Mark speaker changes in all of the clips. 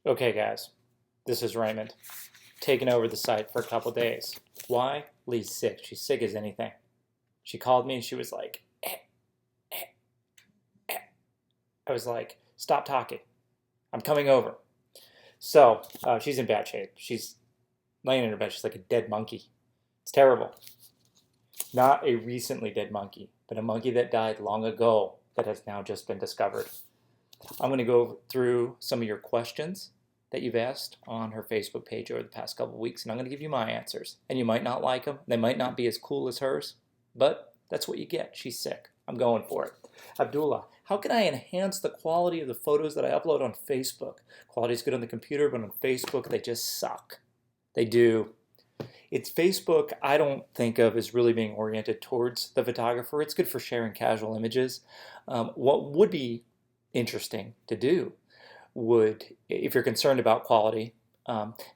Speaker 1: Okay, guys, this is Raymond, taking over the site for a couple days. Why? Leigh's sick. She's sick as anything. She called me and she was like, eh, eh. I was like, stop talking. I'm coming over. So she's in bad shape. She's laying in her bed. She's like a dead monkey. It's terrible. Not a recently dead monkey, but a monkey that died long ago that has now just been discovered. I'm going to go through some of your questions that you've asked on her Facebook page over the past couple of weeks, and I'm going to give you my answers. And you might not like them. They might not be as cool as hers, but that's what you get. She's sick. I'm going for it. Abdullah, how can I enhance the quality of the photos that I upload on Facebook? Quality's good on the computer, but on Facebook, they just suck. They do. It's Facebook, I don't think of as really being oriented towards the photographer. It's good for sharing casual images. What would be interesting to do would, if you're concerned about quality,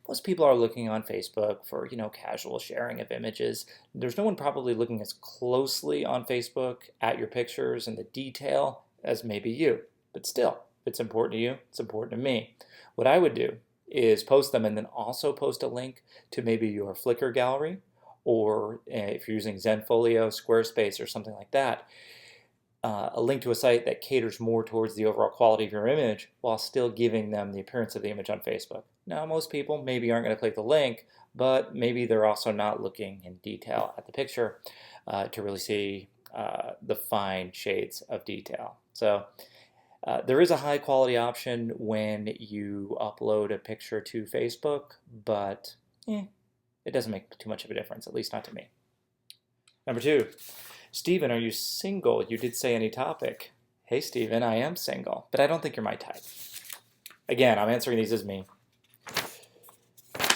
Speaker 1: most people are looking on Facebook for, casual sharing of images. There's no one probably looking as closely on Facebook at your pictures and the detail as maybe you. But still, if it's important to you, it's important to me. What I would do is post them and then also post a link to maybe your Flickr gallery, or if you're using Zenfolio, Squarespace, or something like that, a link to a site that caters more towards the overall quality of your image while still giving them the appearance of the image on Facebook. Now, most people maybe aren't going to click the link, but maybe they're also not looking in detail at the picture to really see the fine shades of detail. So there is a high quality option when you upload a picture to Facebook, but it doesn't make too much of a difference, at least not to me. Number two, Stephen, are you single? You did say any topic. Hey, Stephen, I am single, but I don't think you're my type. Again, I'm answering these as me.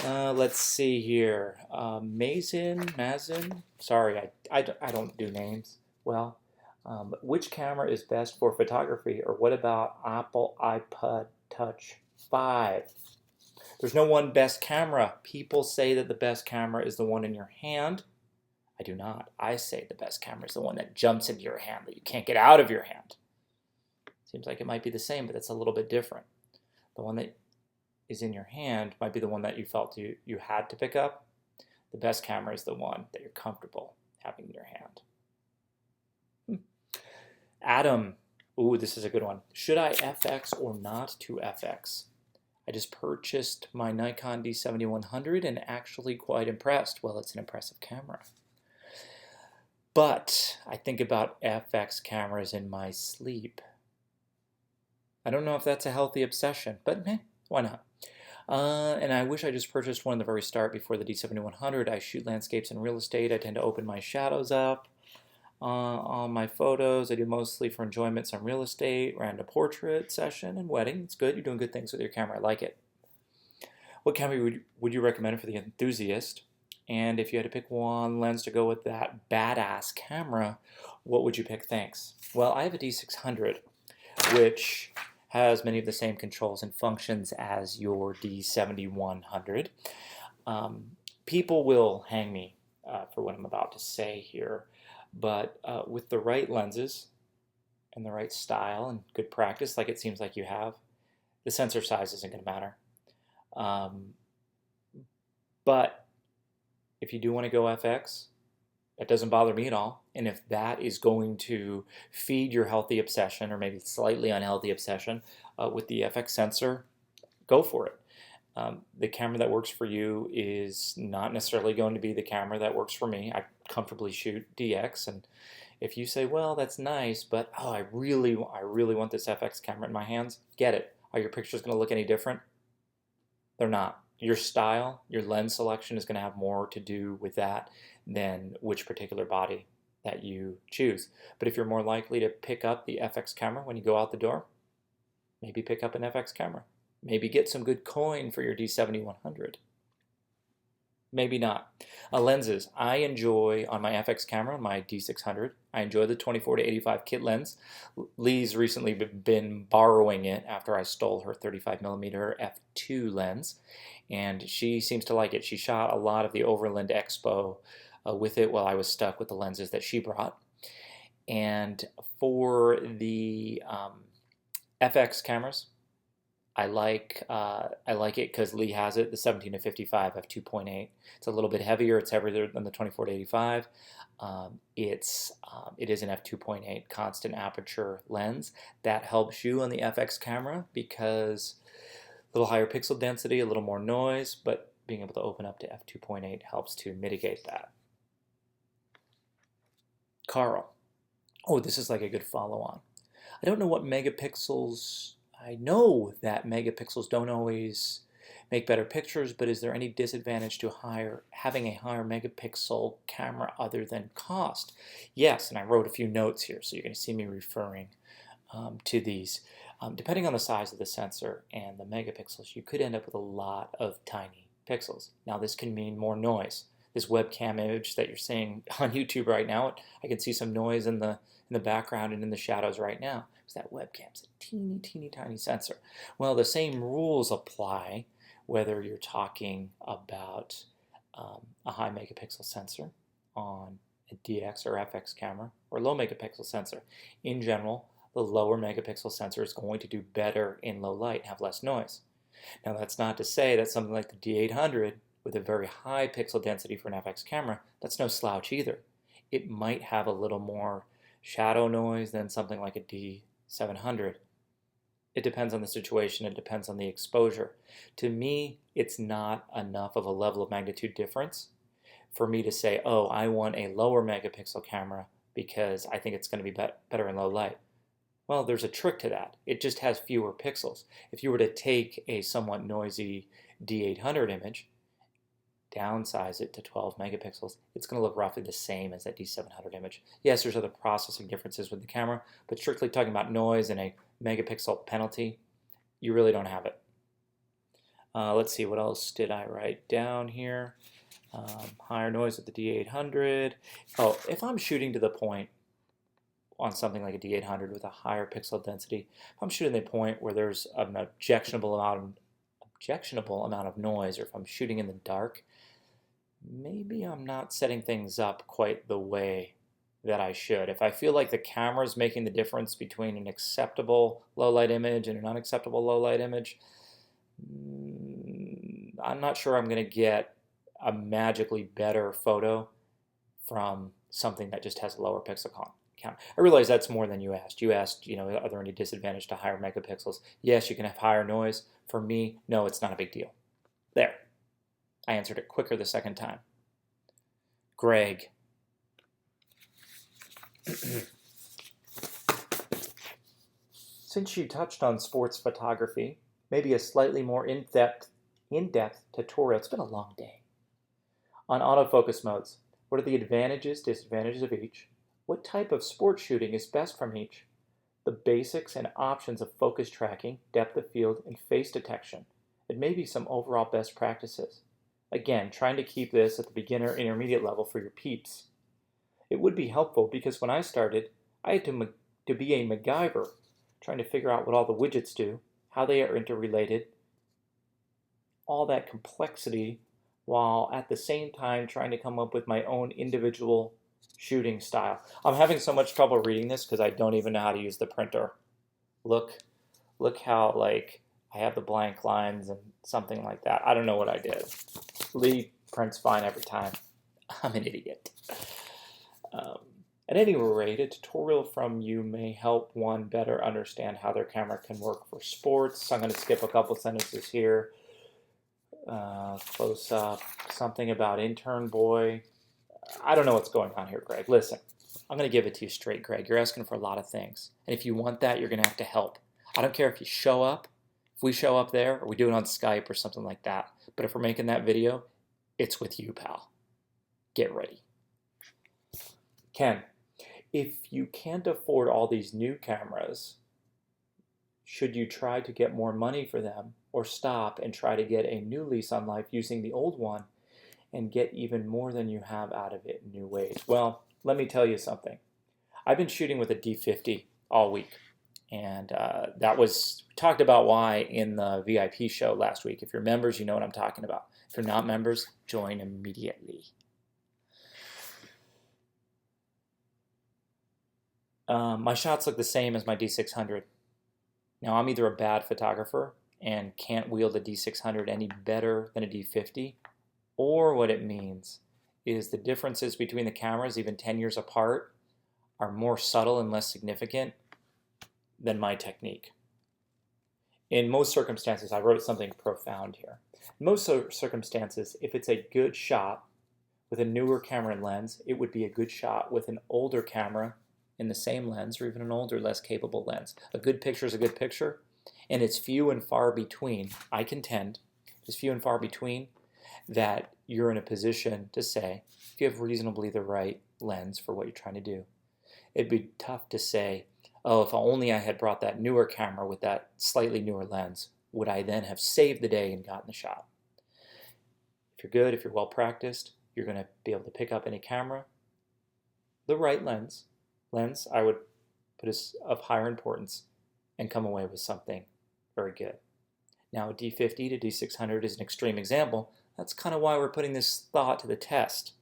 Speaker 1: Let's see here. Mazin, sorry, I don't do names. Well, which camera is best for photography, or what about Apple iPod Touch 5? There's no one best camera. People say that the best camera is the one in your hand. I do not. I say the best camera is the one that jumps into your hand, that you can't get out of your hand. Seems like it might be the same, but it's a little bit different. The one that is in your hand might be the one that you felt you had to pick up. The best camera is the one that you're comfortable having in your hand. Adam, ooh, this is a good one. Should I FX or not to FX? I just purchased my Nikon D7100 and actually quite impressed. Well, it's an impressive camera. But I think about FX cameras in my sleep. I don't know if that's a healthy obsession, but why not? And I wish I just purchased one in the very start before the D7100. I shoot landscapes and real estate. I tend to open my shadows up on my photos. I do mostly for enjoyment, some real estate, ran a portrait session and wedding. It's good. You're doing good things with your camera. I like it. What camera would you recommend for the enthusiast? And if you had to pick one lens to go with that badass camera, what would you pick? Thanks. Well, I have a D600, which has many of the same controls and functions as your D7100. People will hang me for what I'm about to say here, but with the right lenses and the right style and good practice, like it seems like you have, the sensor size isn't going to matter. But if you do want to go FX, that doesn't bother me at all. And if that is going to feed your healthy obsession, or maybe slightly unhealthy obsession with the FX sensor, go for it. The camera that works for you is not necessarily going to be the camera that works for me. I comfortably shoot DX, and if you say, well, that's nice, but oh, I really want this FX camera in my hands, get it. Are your pictures going to look any different? They're not. Your style, your lens selection is going to have more to do with that than which particular body that you choose. But if you're more likely to pick up the FX camera when you go out the door, maybe pick up an FX camera. Maybe get some good coin for your D7100. Maybe not. Lenses. I enjoy, on my FX camera, my D600, I enjoy the 24 to 85 kit lens. Leigh's recently been borrowing it after I stole her 35mm f2 lens, and she seems to like it. She shot a lot of the Overland Expo with it while I was stuck with the lenses that she brought. And for the FX cameras, I like it because Leigh has it, the 17 to 55 f2.8. It's a little bit heavier. It's heavier than the 24 to 85. It is an f2.8 constant aperture lens. That helps you on the FX camera because a little higher pixel density, a little more noise, but being able to open up to f2.8 helps to mitigate that. Carl. Oh, this is like a good follow-on. I don't know what megapixels. I know that megapixels don't always make better pictures, but is there any disadvantage to having a higher megapixel camera other than cost? Yes, and I wrote a few notes here, so you're going to see me referring to these. Depending on the size of the sensor and the megapixels, you could end up with a lot of tiny pixels. Now, this can mean more noise. This webcam image that you're seeing on YouTube right now, I can see some noise in the background and in the shadows right now. Because that webcam's a teeny, teeny, tiny sensor. Well, the same rules apply whether you're talking about a high megapixel sensor on a DX or FX camera or low megapixel sensor. In general, the lower megapixel sensor is going to do better in low light and have less noise. Now, that's not to say that something like the D800 with a very high pixel density for an FX camera, that's no slouch either. It might have a little more shadow noise than something like a D700. It depends on the situation. It depends on the exposure. To me, it's not enough of a level of magnitude difference for me to say, oh, I want a lower megapixel camera because I think it's going to be better in low light. Well, there's a trick to that. It just has fewer pixels. If you were to take a somewhat noisy D800 image, downsize it to 12 megapixels, it's going to look roughly the same as that D700 image. Yes, there's other processing differences with the camera, but strictly talking about noise and a megapixel penalty, you really don't have it. Let's see, what else did I write down here? Higher noise with the D800. Oh, if I'm shooting to the point on something like a D800 with a higher pixel density, if I'm shooting to the point where there's an objectionable amount of noise, or if I'm shooting in the dark, maybe I'm not setting things up quite the way that I should. If I feel like the camera's making the difference between an acceptable low light image and an unacceptable low light image, I'm not sure I'm going to get a magically better photo from something that just has a lower pixel count. I realize that's more than you asked. You asked, are there any disadvantage to higher megapixels? Yes, you can have higher noise. For me, no, it's not a big deal. There. I answered it quicker the second time. Greg. Since you touched on sports photography, maybe a slightly more in-depth tutorial. It's been a long day. On autofocus modes, what are the advantages, disadvantages of each? What type of sport shooting is best from each? The basics and options of focus tracking, depth of field, and face detection, and maybe some overall best practices. Again, trying to keep this at the beginner intermediate level for your peeps. It would be helpful because when I started, I had to be a MacGyver, trying to figure out what all the widgets do, how they are interrelated, all that complexity, while at the same time trying to come up with my own individual shooting style. I'm having so much trouble reading this because I don't even know how to use the printer. Look how I have the blank lines and something like that. I don't know what I did. Leigh prints fine every time. I'm an idiot. At any rate, a tutorial from you may help one better understand how their camera can work for sports. I'm going to skip a couple sentences here. Close up, something about intern boy. I don't know what's going on here, Greg. Listen, I'm going to give it to you straight, Greg. You're asking for a lot of things. And if you want that, you're going to have to help. I don't care if you show up, if we show up there, or we do it on Skype or something like that. But if we're making that video, it's with you, pal. Get ready. Ken, if you can't afford all these new cameras, should you try to get more money for them or stop and try to get a new lease on life using the old one and get even more than you have out of it in new ways? Well, let me tell you something. I've been shooting with a D50 all week, and that was talked about why in the VIP show last week. If you're members, you know what I'm talking about. If you're not members, join immediately. My shots look the same as my D600. Now, I'm either a bad photographer and can't wield a D600 any better than a D50, or what it means is the differences between the cameras, even 10 years apart, are more subtle and less significant than my technique. In most circumstances, I wrote something profound here. In most circumstances, if it's a good shot with a newer camera and lens, it would be a good shot with an older camera in the same lens, or even an older, less capable lens. A good picture is a good picture, and it's few and far between, I contend, it's few and far between that you're in a position to say, if you have reasonably the right lens for what you're trying to do. It'd be tough to say, oh, if only I had brought that newer camera with that slightly newer lens, would I then have saved the day and gotten the shot? If you're good, if you're well practiced, you're going to be able to pick up any camera. The right lens I would put as of higher importance and come away with something very good. Now, a D50 to D600 is an extreme example. That's kind of why we're putting this thought to the test.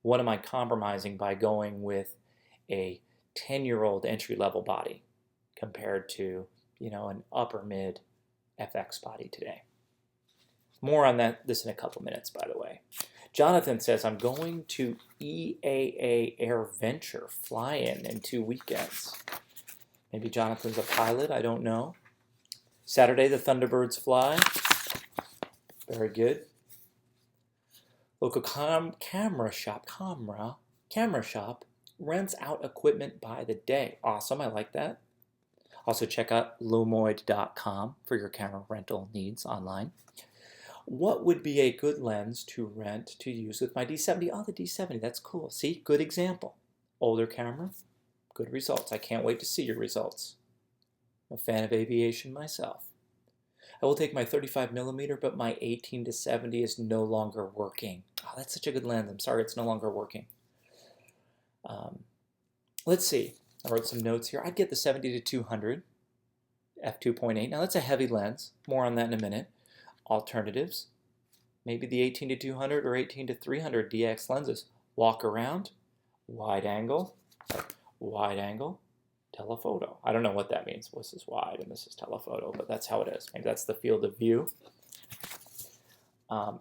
Speaker 1: What am I compromising by going with a 10-year-old entry-level body compared to, an upper-mid FX body today? More on this in a couple minutes, by the way. Jonathan says, I'm going to EAA Air Venture fly-in 2 weekends. Maybe Jonathan's a pilot, I don't know. Saturday, the Thunderbirds fly. Very good. Local camera shop rents out equipment by the day. Awesome, I like that. Also check out lomoid.com for your camera rental needs online. What would be a good lens to rent to use with my D70? Oh, the D70, that's cool. See, good example. Older camera, good results. I can't wait to see your results. I'm a fan of aviation myself. I will take my 35mm, but my 18-70 is no longer working. Oh, that's such a good lens. I'm sorry it's no longer working. Let's see. I wrote some notes here. I'd get the 70-200 f2.8. Now that's a heavy lens. More on that in a minute. Alternatives. Maybe the 18-200 or 18-300 DX lenses. Walk around. Wide angle. Telephoto. I don't know what that means. This is wide and this is telephoto, but that's how it is. Maybe that's the field of view.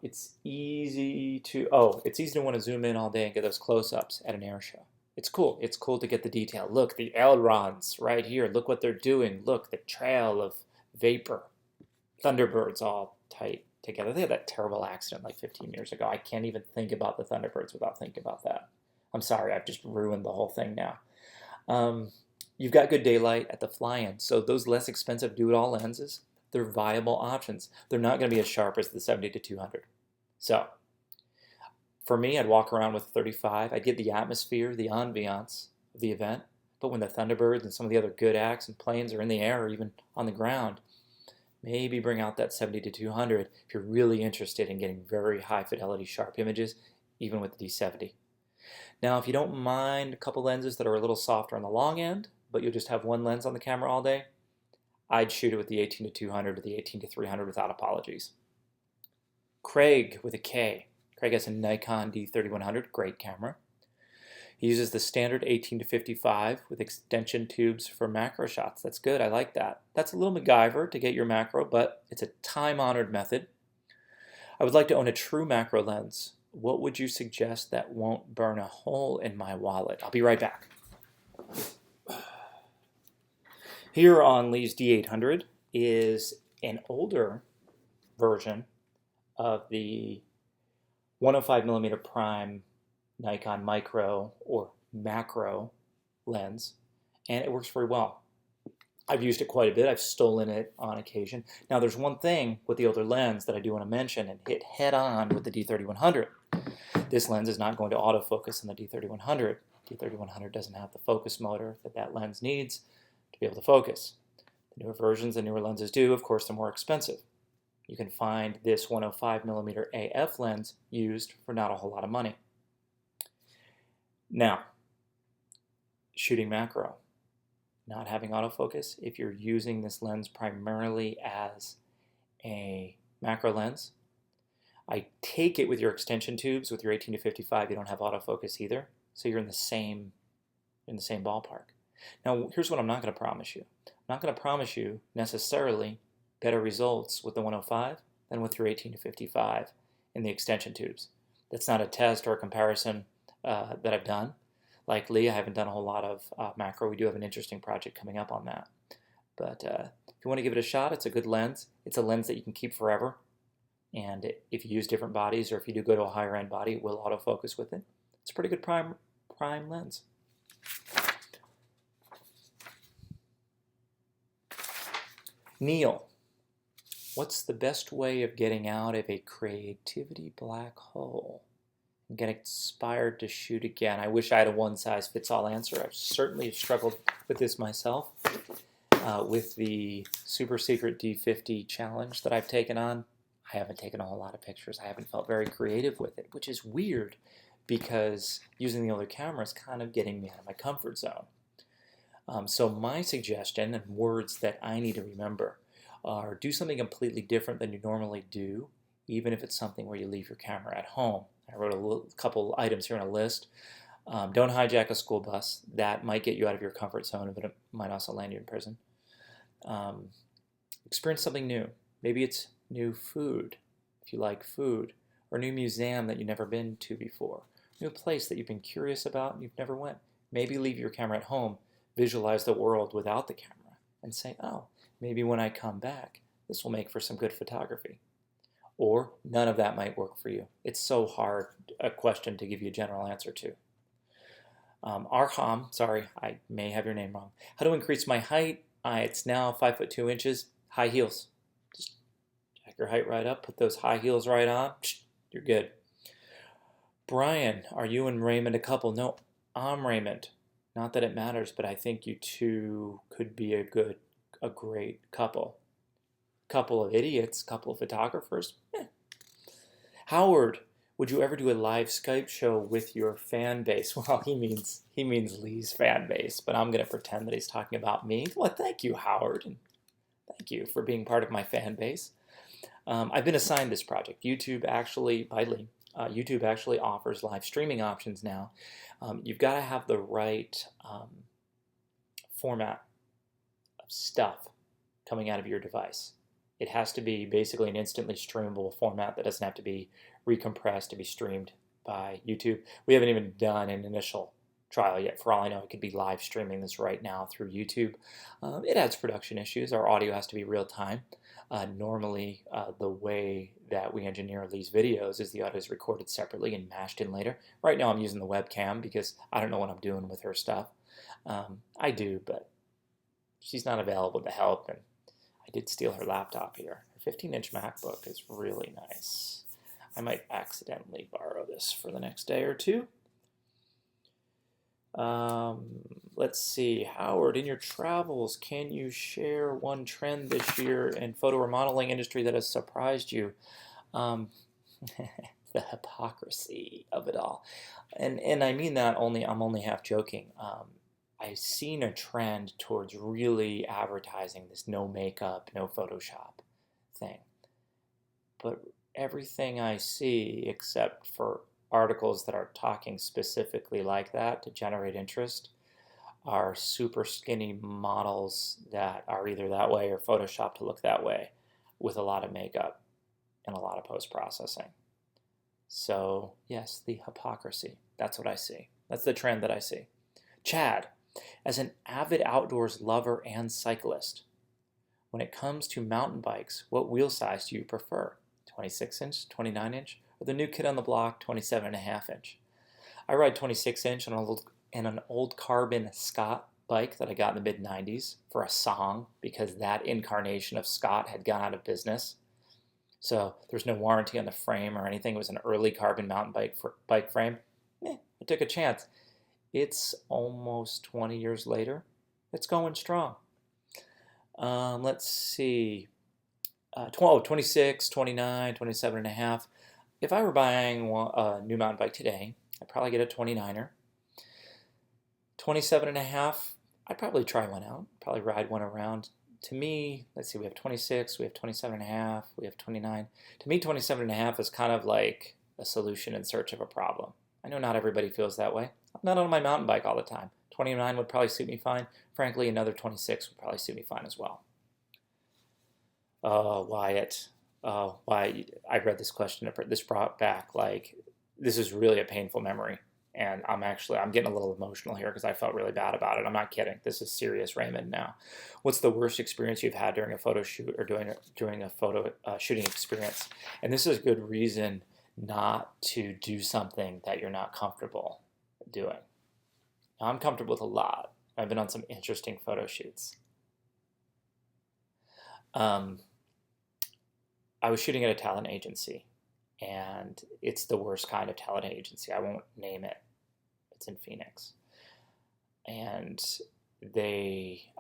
Speaker 1: It's easy to want to zoom in all day and get those close-ups at an air show. It's cool. It's cool to get the detail. Look, the ailerons right here. Look what they're doing. Look, the trail of vapor. Thunderbirds all tight together. They had that terrible accident like 15 years ago. I can't even think about the Thunderbirds without thinking about that. I'm sorry, I've just ruined the whole thing now. You've got good daylight at the fly-in, so those less expensive do-it-all lenses, they're viable options. They're not going to be as sharp as the 70-200. So, for me, I'd walk around with 35. I'd get the atmosphere, the ambiance of the event. But when the Thunderbirds and some of the other good acts and planes are in the air or even on the ground, maybe bring out that 70-200 if you're really interested in getting very high-fidelity, sharp images, even with the D70. Now, if you don't mind a couple lenses that are a little softer on the long end, but you'll just have one lens on the camera all day, I'd shoot it with the 18-200 or the 18-300 without apologies. Craig with a K. Craig has a Nikon D3100, great camera. He uses the standard 18-55 with extension tubes for macro shots. That's good, I like that. That's a little MacGyver to get your macro, but it's a time-honored method. I would like to own a true macro lens. What would you suggest that won't burn a hole in my wallet? I'll be right back. Here on Leigh's D800 is an older version of the 105mm prime Nikon micro or macro lens, and it works very well. I've used it quite a bit. I've stolen it on occasion. Now, there's one thing with the older lens that I do want to mention and hit head on with the D3100. This lens is not going to autofocus in the D3100. D3100 doesn't have the focus motor that lens needs to be able to focus. The newer versions, the newer lenses do. Of course, they're more expensive. You can find this 105mm AF lens used for not a whole lot of money. Now, shooting macro, not having autofocus, if you're using this lens primarily as a macro lens, I take it with your extension tubes, with your 18-55, you don't have autofocus either, so you're in the same ballpark. Now, here's what I'm not going to promise you. I'm not going to promise you necessarily better results with the 105 than with your 18 to 55 in the extension tubes. That's not a test or a comparison that I've done. Like Leigh, I haven't done a whole lot of macro. We do have an interesting project coming up on that. But if you want to give it a shot, it's a good lens. It's a lens that you can keep forever. And if you use different bodies, or if you do go to a higher end body, it will autofocus with it. It's a pretty good prime lens. Neil, what's the best way of getting out of a creativity black hole and get inspired to shoot again? I wish I had a one-size-fits-all answer. I've certainly struggled with this myself. With the super secret D50 challenge that I've taken on, I haven't taken a whole lot of pictures. I haven't felt very creative with it, which is weird because using the older camera is kind of getting me out of my comfort zone. So my suggestion and words that I need to remember are do something completely different than you normally do, even if it's something where you leave your camera at home. I wrote a couple items here on a list. Don't hijack a school bus. That might get you out of your comfort zone, but it might also land you in prison. Experience something new. Maybe it's new food, if you like food, or a new museum that you've never been to before, new place that you've been curious about and you've never went. Maybe leave your camera at home, visualize the world without the camera, and say, oh, maybe when I come back, this will make for some good photography. Or none of that might work for you. It's so hard a question to give you a general answer to. Arham, sorry, I may have your name wrong. How to increase my height? It's now 5'2". High heels. Just jack your height right up, put those high heels right on. You're good. Brian, are you and Raymond a couple? No, I'm Raymond. Not that it matters, but I think you two could be a great couple. Couple of idiots, couple of photographers. Howard, would you ever do a live Skype show with your fan base? Well, he means Leigh's fan base, but I'm going to pretend that he's talking about me. Well, thank you, Howard, and thank you for being part of my fan base. I've been assigned this project. YouTube actually, by Leigh, YouTube actually offers live streaming options now. You've got to have the right format of stuff coming out of your device. It has to be basically an instantly streamable format that doesn't have to be recompressed to be streamed by YouTube. We haven't even done an initial trial yet. For all I know, it could be live streaming this right now through YouTube. It adds production issues. Our audio has to be real time. Normally, the way that we engineer these videos is the audio is recorded separately and mashed in later. Right now I'm using the webcam because I don't know what I'm doing with her stuff. I do, but she's not available to help, and I did steal her laptop here. Her 15-inch MacBook is really nice. I might accidentally borrow this for the next day or two. Let's see. Howard, in your travels, can you share one trend this year in photo remodeling industry that has surprised you? The hypocrisy of it all. And I mean that I'm only half joking. I've seen a trend towards really advertising this no makeup, no Photoshop thing. But everything I see, except for articles that are talking specifically like that to generate interest, are super skinny models that are either that way or Photoshopped to look that way with a lot of makeup and a lot of post-processing. So yes, the hypocrisy. That's what I see. That's the trend that I see. Chad, as an avid outdoors lover and cyclist, when it comes to mountain bikes, what wheel size do you prefer? 26-inch, 29-inch, or the new kid on the block, 27.5-inch? I ride 26-inch on an old carbon Scott bike that I got in the mid-90s for a song because that incarnation of Scott had gone out of business. So there's no warranty on the frame or anything. It was an early carbon mountain bike frame. I took a chance. It's almost 20 years later. It's going strong. Let's see. 26, 29, 27.5. If I were buying a new mountain bike today, I'd probably get a 29er. 27.5, I'd probably try one out. Probably ride one around. To me, let's see, we have 26, we have 27.5, we have 29. To me, 27.5 is kind of like a solution in search of a problem. I know not everybody feels that way. I'm not on my mountain bike all the time. 29 would probably suit me fine. Frankly, another 26 would probably suit me fine as well. Wyatt, why I read this question, this brought back like, this is really a painful memory. And I'm getting a little emotional here because I felt really bad about it. I'm not kidding. This is serious, Raymond. Now, what's the worst experience you've had during a photo shoot or during a photo shooting experience? And this is a good reason not to do something that you're not comfortable doing. Now, I'm comfortable with a lot. I've been on some interesting photo shoots. I was shooting at a talent agency, and it's the worst kind of talent agency. I won't name it. It's in Phoenix. And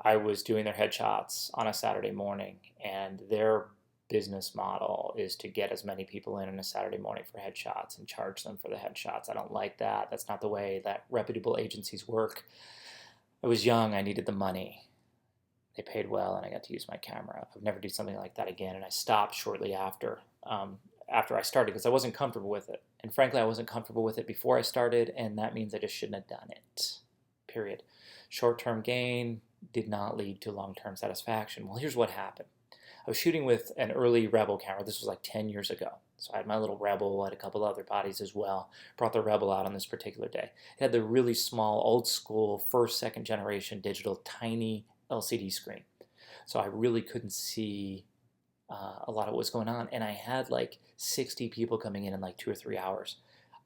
Speaker 1: I was doing their headshots on a Saturday morning, and their business model is to get as many people in on a Saturday morning for headshots and charge them for the headshots. I don't like that. That's not the way that reputable agencies work. I was young. I needed the money. They paid well, and I got to use my camera. I would never do something like that again, and I stopped shortly after I started because I wasn't comfortable with it. And frankly, I wasn't comfortable with it before I started, and that means I just shouldn't have done it, period. Short-term gain did not lead to long-term satisfaction. Well, here's what happened. I was shooting with an early Rebel camera. This was like 10 years ago. So I had my little Rebel, I had a couple other bodies as well. Brought the Rebel out on this particular day. It had the really small, old school, first, second generation digital, tiny LCD screen. So I really couldn't see a lot of what was going on. And I had like 60 people coming in like 2 or 3 hours.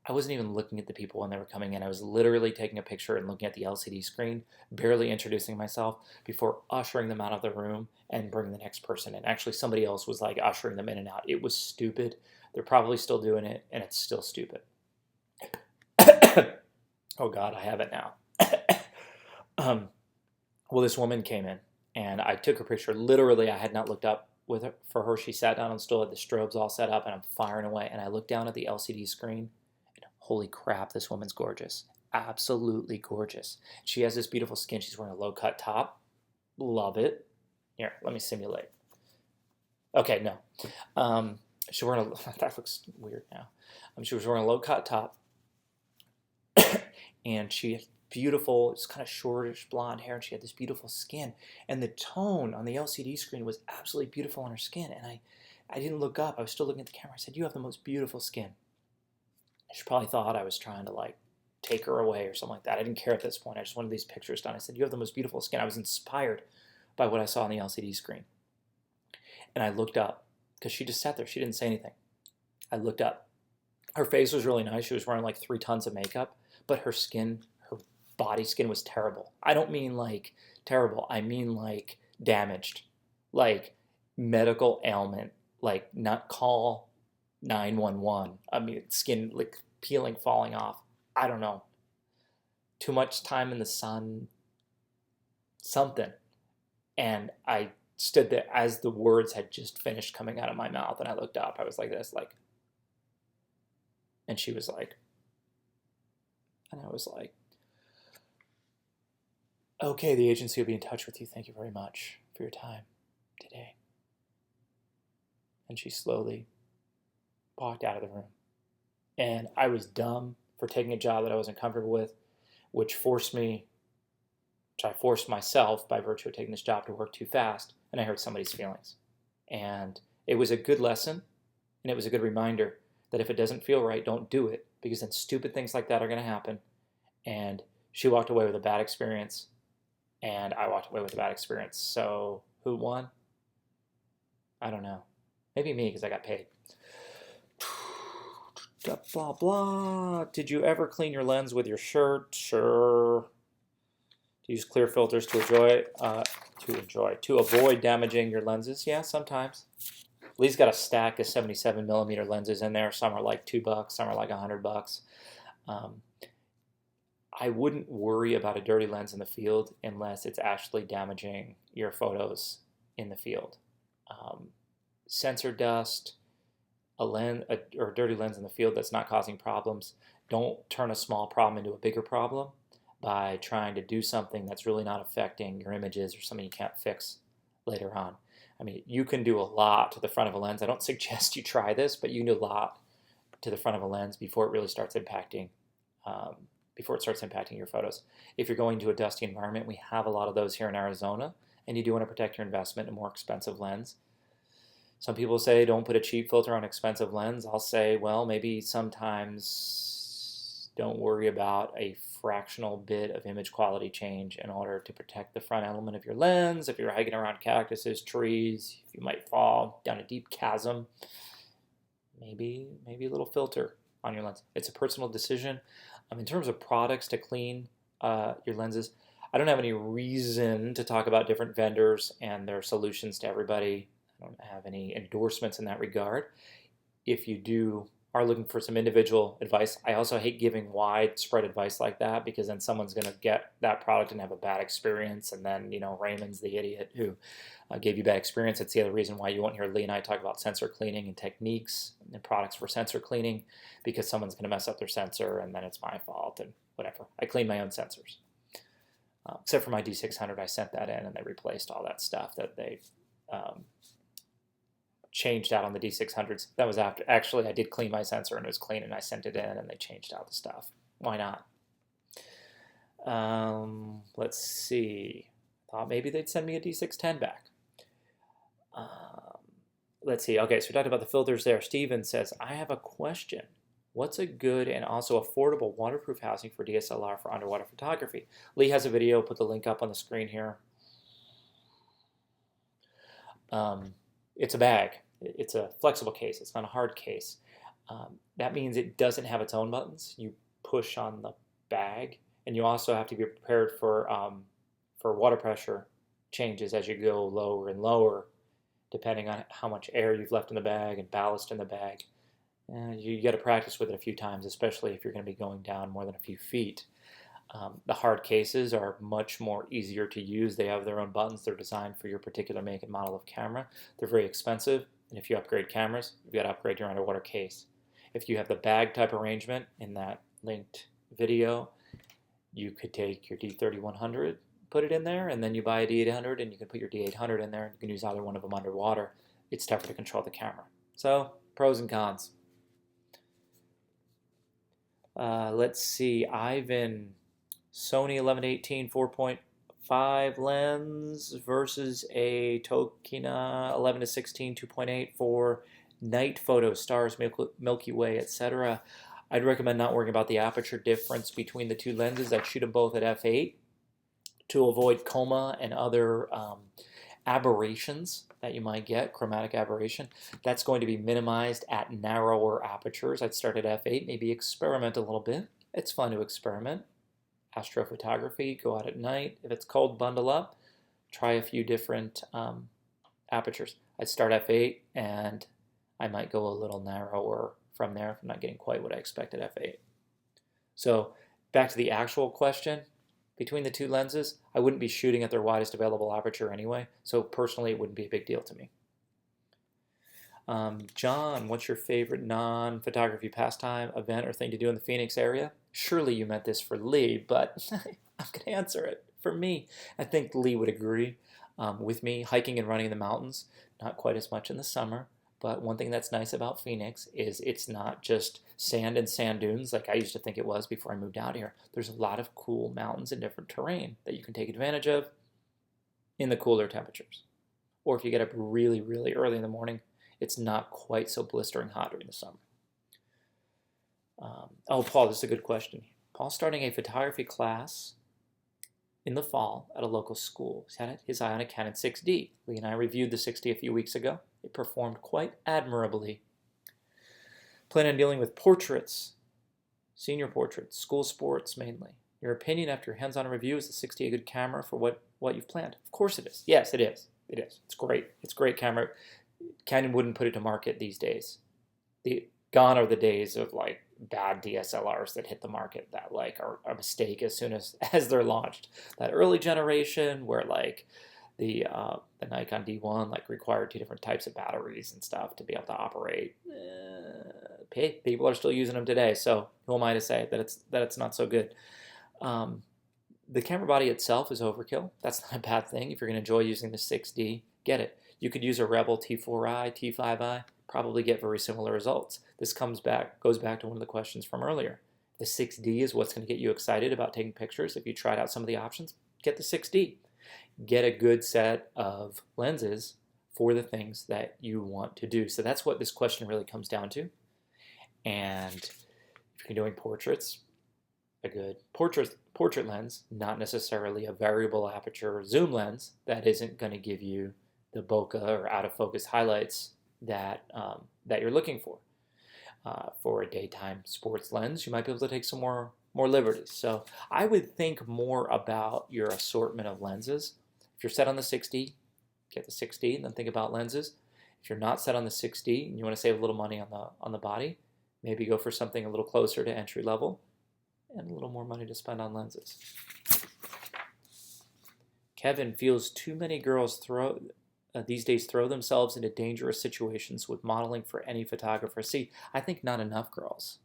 Speaker 1: I wasn't even looking at the people when they were coming in. I was literally taking a picture and looking at the LCD screen, barely introducing myself before ushering them out of the room and bringing the next person in. Actually, somebody else was like ushering them in and out. It was stupid. They're probably still doing it, and it's still stupid. Oh God, I have it now. Well, this woman came in, and I took her picture. Literally, I had not looked up for her. She sat down and still had the strobes all set up, and I'm firing away. And I looked down at the LCD screen. Holy crap, this woman's gorgeous. Absolutely gorgeous. She has this beautiful skin. She's wearing a low-cut top. Love it. Here, let me simulate. Okay, no. She's wearing a... That looks weird now. She was wearing a low-cut top. And she had beautiful, it's kind of shortish blonde hair, and she had this beautiful skin. And the tone on the LCD screen was absolutely beautiful on her skin. And I didn't look up. I was still looking at the camera. I said, "You have the most beautiful skin." She probably thought I was trying to like take her away or something like that. I didn't care at this point. I just wanted these pictures done. I said, "You have the most beautiful skin." I was inspired by what I saw on the LCD screen. And I looked up because she just sat there. She didn't say anything. I looked up. Her face was really nice. She was wearing like 3 tons of makeup, but her skin, her body skin was terrible. I don't mean like terrible. I mean like damaged, like medical ailment, like not call 911. I mean, skin like peeling, falling off. I don't know. Too much time in the sun, something. And I stood there as the words had just finished coming out of my mouth, and I looked up. I was like this, like, and she was like, and I was like, "Okay, the agency will be in touch with you. Thank you very much for your time today." And she slowly walked out of the room. And I was dumb for taking a job that I wasn't comfortable with, which I forced myself by virtue of taking this job to work too fast, and I hurt somebody's feelings. And it was a good lesson, and it was a good reminder that if it doesn't feel right, don't do it, because then stupid things like that are going to happen. And she walked away with a bad experience, and I walked away with a bad experience. So who won? I don't know. Maybe me, because I got paid. Blah, blah, blah. Did you ever clean your lens with your shirt? Sure. To use clear filters to avoid damaging your lenses? Yeah, sometimes. Lee's got a stack of 77mm lenses in there. Some are like $2, some are like $100. I wouldn't worry about a dirty lens in the field unless it's actually damaging your photos in the field. Sensor dust, or a dirty lens in the field that's not causing problems. Don't turn a small problem into a bigger problem by trying to do something that's really not affecting your images or something you can't fix later on. I mean, you can do a lot to the front of a lens. I don't suggest you try this, but you can do a lot to the front of a lens before it really starts impacting your photos. If you're going to a dusty environment, we have a lot of those here in Arizona, and you do want to protect your investment in a more expensive lens. Some people say don't put a cheap filter on expensive lens. I'll say, well, maybe sometimes don't worry about a fractional bit of image quality change in order to protect the front element of your lens. If you're hiking around cactuses, trees, if you might fall down a deep chasm, maybe a little filter on your lens. It's a personal decision. In terms of products to clean your lenses, I don't have any reason to talk about different vendors and their solutions to everybody. I don't have any endorsements in that regard. If you are looking for some individual advice, I also hate giving widespread advice like that, because then someone's going to get that product and have a bad experience, and then, you know, Raymond's the idiot who gave you bad experience. That's the other reason why you won't hear Leigh and I talk about sensor cleaning and techniques and products for sensor cleaning, because someone's going to mess up their sensor and then it's my fault and whatever. I clean my own sensors. Except for my D600, I sent that in and they replaced all that stuff that they changed out on the D600s. That was after, actually, I did clean my sensor and it was clean, and I sent it in and they changed out the stuff. Why not? Let's see. Thought maybe they'd send me a D610 back. Let's see. Okay, so we talked about the filters there. Steven says, I have a question. What's a good and also affordable waterproof housing for DSLR for underwater photography? Leigh has a video. Put the link up on the screen here. It's a bag. It's a flexible case. It's not a hard case. That means it doesn't have its own buttons. You push on the bag, and you also have to be prepared for water pressure changes as you go lower and lower, depending on how much air you've left in the bag and ballast in the bag. You got to practice with it a few times, especially if you're going to be going down more than a few feet. The hard cases are much more easier to use. They have their own buttons. They're designed for your particular make and model of camera. They're very expensive, and if you upgrade cameras, you've got to upgrade your underwater case. If you have the bag type arrangement in that linked video, you could take your D3100, put it in there, and then you buy a D800, and you can put your D800 in there. You can use either one of them underwater. It's tougher to control the camera. So, pros and cons. Let's see, Ivan, Sony 11-18 4.5 lens versus a Tokina 11-16 2.8 for night photos, stars, Milky Way, etc. I'd recommend not worrying about the aperture difference between the two lenses. I'd shoot them both at f8 to avoid coma and other aberrations that you might get, chromatic aberration. That's going to be minimized at narrower apertures. I'd start at f8, maybe experiment a little bit. It's fun to experiment. Astrophotography, go out at night. If it's cold, bundle up. Try a few different apertures. I'd start f8, and I might go a little narrower from there if I'm not getting quite what I expect at f8. So back to the actual question. Between the two lenses, I wouldn't be shooting at their widest available aperture anyway, so personally it wouldn't be a big deal to me. John, what's your favorite non-photography pastime, event, or thing to do in the Phoenix area? Surely you meant this for Leigh, but I'm going to answer it for me. I think Leigh would agree with me. Hiking and running in the mountains, not quite as much in the summer. But one thing that's nice about Phoenix is it's not just sand and sand dunes like I used to think it was before I moved out here. There's a lot of cool mountains and different terrain that you can take advantage of in the cooler temperatures. Or if you get up really, really early in the morning, it's not quite so blistering hot during the summer. Oh, Paul, this is a good question. Paul's starting a photography class in the fall at a local school. He's had his eye on a Canon 6D. Leigh and I reviewed the 6D a few weeks ago. It performed quite admirably. Plan on dealing with portraits, senior portraits, school sports mainly. Your opinion after your hands-on review, is the 6D a good camera for what you've planned? Of course it is. Yes, it is. It is. It's great. It's a great camera. Canon wouldn't put it to market these days. Gone are the days of like bad DSLRs that hit the market that like are a mistake as soon as they're launched. That early generation where like the Nikon D1 like required 2 different types of batteries and stuff to be able to operate. People are still using them today, so who am I to say that it's not so good? The camera body itself is overkill. That's not a bad thing. If you're going to enjoy using the 6D, get it. You could use a Rebel T4i, T5i, probably get very similar results. This goes back to one of the questions from earlier. The 6D is what's going to get you excited about taking pictures. If you tried out some of the options, get the 6D. Get a good set of lenses for the things that you want to do. So that's what this question really comes down to. And if you're doing portraits, a good portrait lens, not necessarily a variable aperture zoom lens that isn't going to give you the bokeh or out of focus highlights that that you're looking for. For a daytime sports lens, you might be able to take some more liberties. So I would think more about your assortment of lenses. If you're set on the 6D, get the 6D and then think about lenses. If you're not set on the 6D and you want to save a little money on the body, maybe go for something a little closer to entry level and a little more money to spend on lenses. Kevin feels too many girls these days throw themselves into dangerous situations with modeling for any photographer. See, I think not enough girls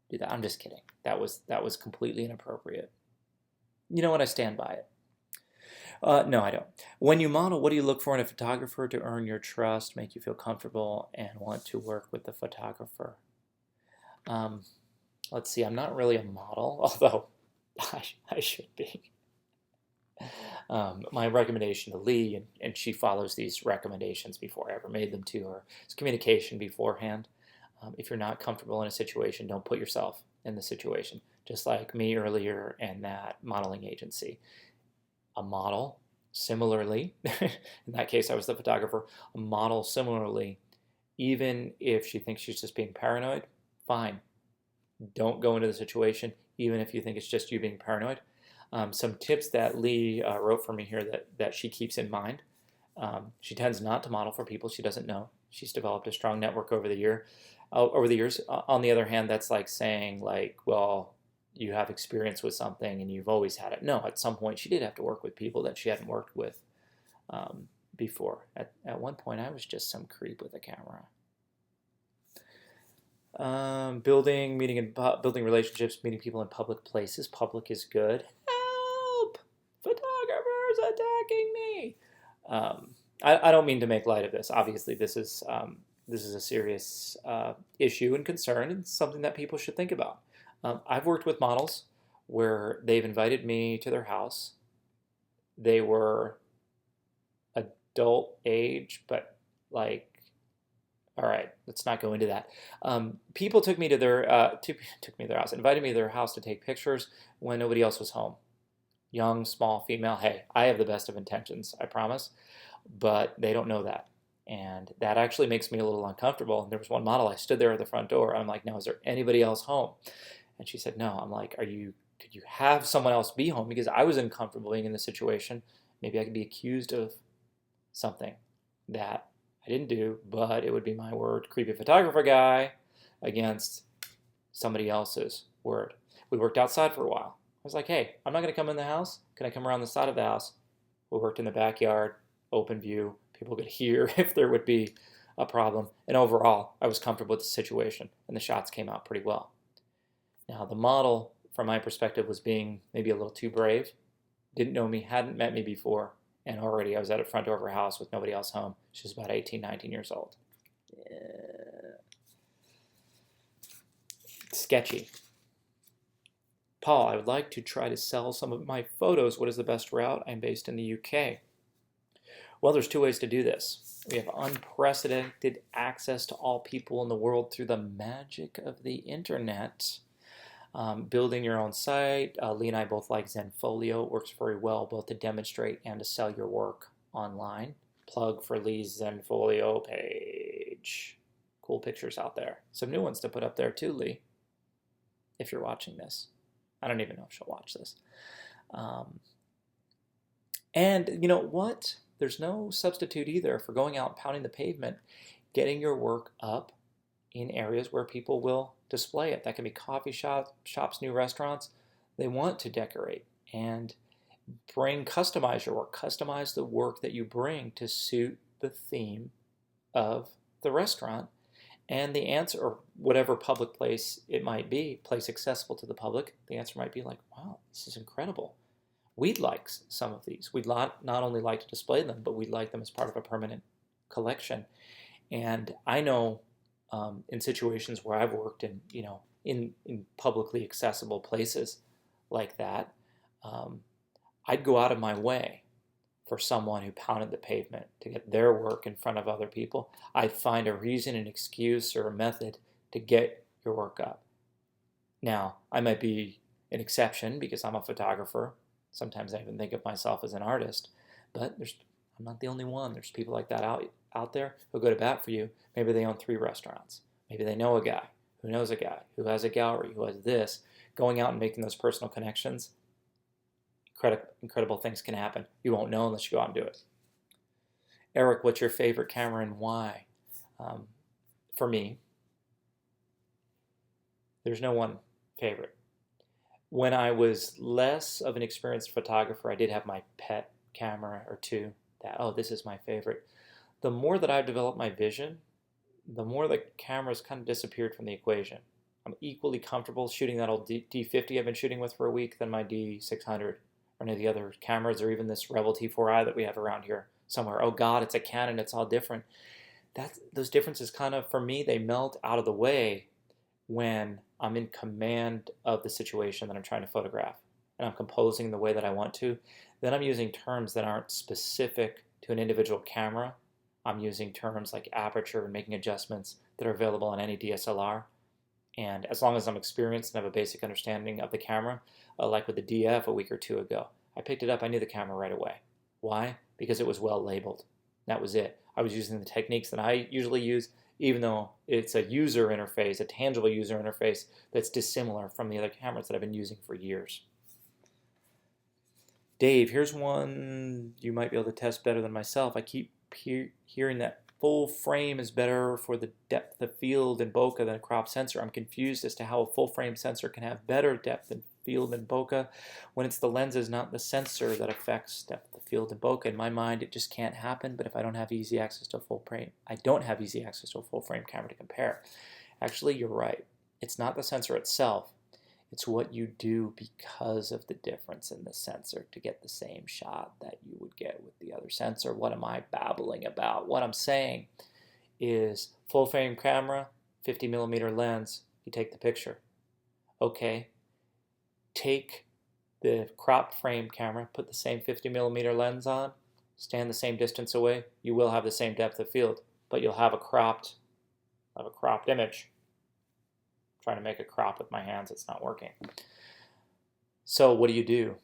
Speaker 1: do that. I'm just kidding. That was completely inappropriate. You know what? I stand by it. No, I don't. When you model, what do you look for in a photographer to earn your trust, make you feel comfortable, and want to work with the photographer? Let's see. I'm not really a model, although I should be. My recommendation to Leigh, and she follows these recommendations before I ever made them to her, is communication beforehand. If you're not comfortable in a situation, don't put yourself in the situation. Just like me earlier and that modeling agency. A model, similarly, in that case I was the photographer, a model similarly, even if she thinks she's just being paranoid, fine. Don't go into the situation, even if you think it's just you being paranoid. Some tips that Leigh wrote for me here that she keeps in mind. She tends not to model for people she doesn't know. She's developed a strong network over the years. On the other hand, that's like saying, well, you have experience with something and you've always had it. No, at some point she did have to work with people that she hadn't worked with before. At one point, I was just some creep with a camera. Building relationships, meeting people in public places. Public is good. Help! Photographers attacking me. I don't mean to make light of this. Obviously, this is a serious issue and concern, and something that people should think about. I've worked with models where they've invited me to their house. They were adult age, but all right, let's not go into that. People took me to their house, invited me to their house to take pictures when nobody else was home. Young, small, female. Hey, I have the best of intentions, I promise, but they don't know that. And that actually makes me a little uncomfortable. And there was one model, I stood there at the front door. I'm like, now, is there anybody else home? And she said, no. I'm like, could you have someone else be home? Because I was uncomfortable being in the situation. Maybe I could be accused of something that I didn't do, but it would be my word, creepy photographer guy, against somebody else's word. We worked outside for a while. I was like, hey, I'm not going to come in the house. Can I come around the side of the house? We worked in the backyard, open view. People could hear if there would be a problem. And overall, I was comfortable with the situation, and the shots came out pretty well. Now, the model, from my perspective, was being maybe a little too brave. Didn't know me, hadn't met me before, and already I was at the front door of her house with nobody else home. She was about 18, 19 years old. Sketchy. Paul, I would like to try to sell some of my photos. What is the best route? I'm based in the UK. Well, there's two ways to do this. We have unprecedented access to all people in the world through the magic of the internet. Building your own site. Leigh and I both like Zenfolio. It works very well both to demonstrate and to sell your work online. Plug for Leigh's Zenfolio page. Cool pictures out there. Some new ones to put up there too, Leigh, if you're watching this. I don't even know if she'll watch this. And you know what? There's no substitute either for going out and pounding the pavement, getting your work up in areas where people will display it. That can be coffee shops, new restaurants. They want to decorate and customize your work. Customize the work that you bring to suit the theme of the restaurant and the answer, or whatever public place it might be, place accessible to the public. The answer might be like, wow, this is incredible. We'd like some of these. We'd not only like to display them, but we'd like them as part of a permanent collection. And I know in situations where I've worked in publicly accessible places like that, I'd go out of my way for someone who pounded the pavement to get their work in front of other people. I find a reason, an excuse, or a method to get your work up. Now, I might be an exception because I'm a photographer. Sometimes I even think of myself as an artist, but I'm not the only one. There's people like that out there who go to bat for you. Maybe they own 3 restaurants. Maybe they know a guy who knows a guy who has a gallery, who has this. Going out and making those personal connections, incredible things can happen. You won't know unless you go out and do it. Eric, what's your favorite camera and why? For me, there's no one favorite. When I was less of an experienced photographer, I did have my pet camera or 2 that, oh, this is my favorite. The more that I've developed my vision, the more the cameras kind of disappeared from the equation. I'm equally comfortable shooting that old D50 I've been shooting with for a week than my D600 or any of the other cameras, or even this Rebel T4i that we have around here somewhere. Oh God, it's a Canon, it's all different. Those differences kind of, for me, they melt out of the way when I'm in command of the situation that I'm trying to photograph and I'm composing the way that I want to. Then I'm using terms that aren't specific to an individual camera. I'm using terms like aperture and making adjustments that are available on any DSLR. And as long as I'm experienced and have a basic understanding of the camera, like with the DF a week or 2 ago, I picked it up, I knew the camera right away. Why? Because it was well labeled. That was it. I was using the techniques that I usually use, even though it's a user interface, a tangible user interface that's dissimilar from the other cameras that I've been using for years. Dave, here's one you might be able to test better than myself. I keep hearing that full frame is better for the depth of field in bokeh than a crop sensor. I'm confused as to how a full frame sensor can have better depth of field in bokeh when it's the lenses, not the sensor, that affects depth of field in bokeh. In my mind, it just can't happen. But if I don't have easy access to a full frame, I don't have easy access to a full frame camera to compare. Actually, you're right. It's not the sensor itself. It's what you do because of the difference in the sensor to get the same shot that you would get with the other sensor. What am I babbling about? What I'm saying is full frame camera, 50mm lens, you take the picture. Okay, take the crop frame camera, put the same 50mm lens on, stand the same distance away, you will have the same depth of field, but you'll have a cropped image. Trying to make a crop with my hands, it's not working. So what do you do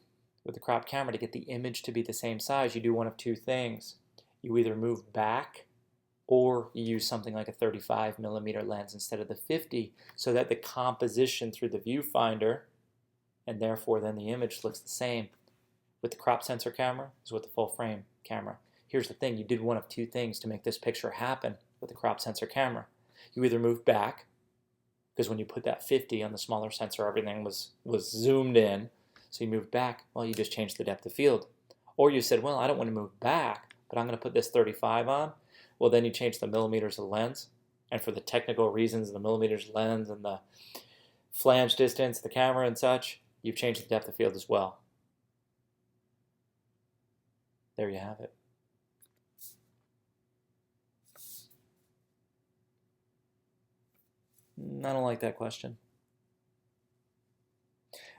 Speaker 1: with the crop camera to get the image to be the same size? You do one of 2 things. You either move back or you use something like a 35mm lens instead of the 50, so that the composition through the viewfinder, and therefore then the image, looks the same with the crop sensor camera as with the full frame camera. Here's the thing, you did one of 2 things to make this picture happen with the crop sensor camera. You either move back, because when you put that 50 on the smaller sensor, everything was zoomed in. So you moved back, well, you just changed the depth of field. Or you said, well, I don't want to move back, but I'm going to put this 35 on. Well, then you change the millimeters of the lens. And for the technical reasons, the millimeters lens and the flange distance, the camera and such, you've changed the depth of field as well. There you have it. I don't like that question.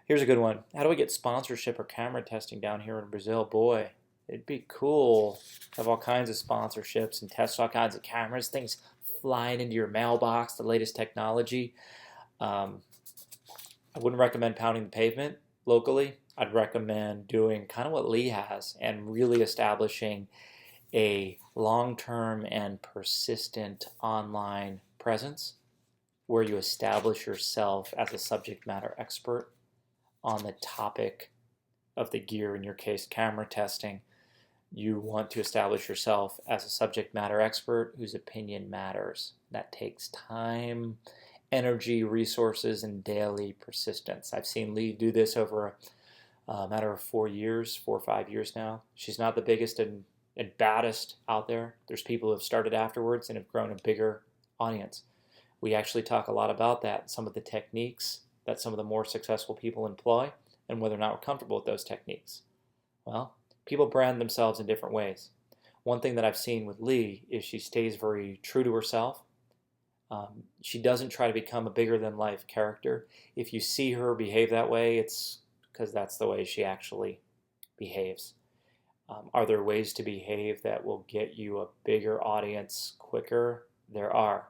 Speaker 1: Here's a good one. How do I get sponsorship or camera testing down here in Brazil? Boy, it'd be cool to have all kinds of sponsorships and test all kinds of cameras, things flying into your mailbox, the latest technology. I wouldn't recommend pounding the pavement locally. I'd recommend doing kind of what Leigh has and really establishing a long-term and persistent online presence where you establish yourself as a subject matter expert on the topic of the gear, in your case, camera testing. You want to establish yourself as a subject matter expert whose opinion matters. That takes time, energy, resources, and daily persistence. I've seen Leigh do this over a matter of 4 years, 4 or 5 years now. She's not the biggest and baddest out there. There's people who have started afterwards and have grown a bigger audience. We actually talk a lot about that, some of the techniques that some of the more successful people employ, and whether or not we're comfortable with those techniques. Well, people brand themselves in different ways. One thing that I've seen with Leigh is she stays very true to herself. She doesn't try to become a bigger-than-life character. If you see her behave that way, it's because that's the way she actually behaves. Are there ways to behave that will get you a bigger audience quicker? There are.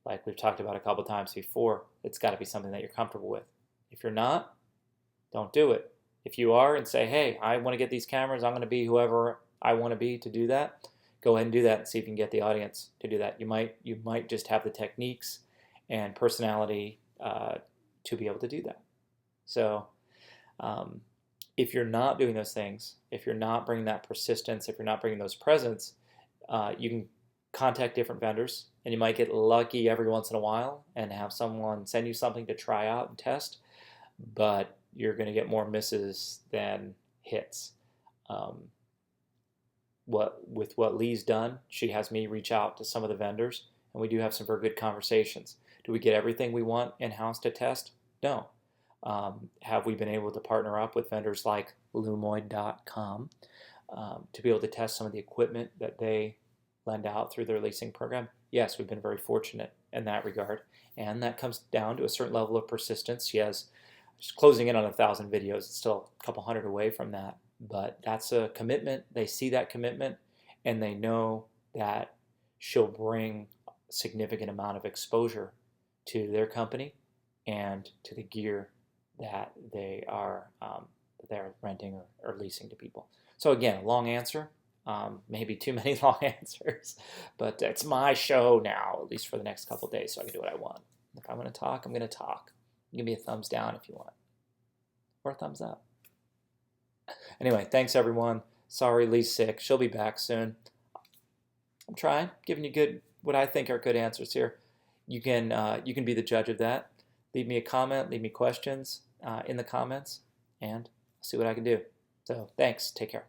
Speaker 1: Like we've talked about a couple times before, it's got to be something that you're comfortable with. If you're not, don't do it. If you are and say, hey, I want to get these cameras, I'm going to be whoever I want to be to do that, go ahead and do that and see if you can get the audience to do that. You might just have the techniques and personality to be able to do that. So if you're not doing those things, if you're not bringing that persistence, if you're not bringing those presents, you can contact different vendors, and you might get lucky every once in a while and have someone send you something to try out and test, but you're going to get more misses than hits. With what Leigh's done, she has me reach out to some of the vendors, and we do have some very good conversations. Do we get everything we want in-house to test? No. Have we been able to partner up with vendors like Lumoid.com to be able to test some of the equipment that they lend out through their leasing program? Yes, we've been very fortunate in that regard, and that comes down to a certain level of persistence. She has just closing in on 1,000 videos. It's still a couple hundred away from that, but that's a commitment. They see that commitment, and they know that she'll bring a significant amount of exposure to their company and to the gear that they're renting or leasing to people. So again, a long answer, maybe too many long answers, but it's my show now, at least for the next couple of days, so I can do what I want. If I'm going to talk, I'm going to talk. Give me a thumbs down if you want, or a thumbs up. Anyway, thanks everyone. Sorry Leigh's sick. She'll be back soon. I'm trying, giving you what I think are good answers here. You can be the judge of that. Leave me a comment, leave me questions in the comments, and see what I can do. So thanks. Take care.